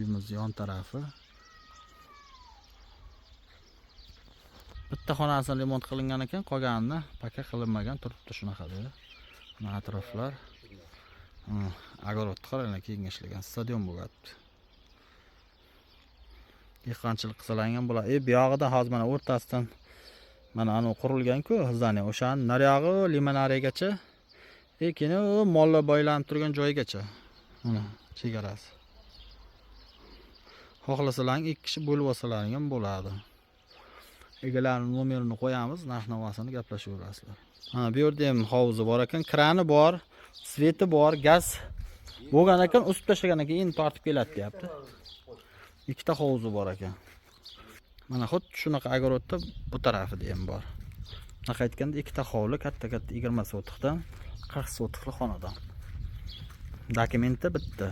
Uyimiz yon tarafi. Bitta xonasi remont qilingan ekan, qolganini paka qilinmagan, turibdi shunaqa dedi. Mana atroflar. Огород qaranglar, kengashligan stadion bo'lyapti. Dehqonchilik qilsalar ham bo'ladi. Bu yog'ida hozir mana o'rtasidan mana anu qurilgan-ku, zdaniya. O'shani nariyog'i limonarigacha, keyin mollar boylanib turgan joygacha. Mana chegarasi. Xohlasalar ikki kishi bo'lib olsalaring ham bo'ladi. Egalarning nomerini qo'yamiz, narx-navosini gaplashaverasizlar. Mana bu yerda ham hovuzi bor ekan, krani bor, sveti bor, gaz bo'lgan ekan, usib tashlagan ekan, endi tortib keladi deyapti. Ikkita hovuzi bor ekan. Mana xuddi shunaqa огородda bu tarafida ham bor. Bunaqa aytganda ikkita hovli, katta-katta 20 sotikdan 40 sotikli xonadon. Dokumenti bitta.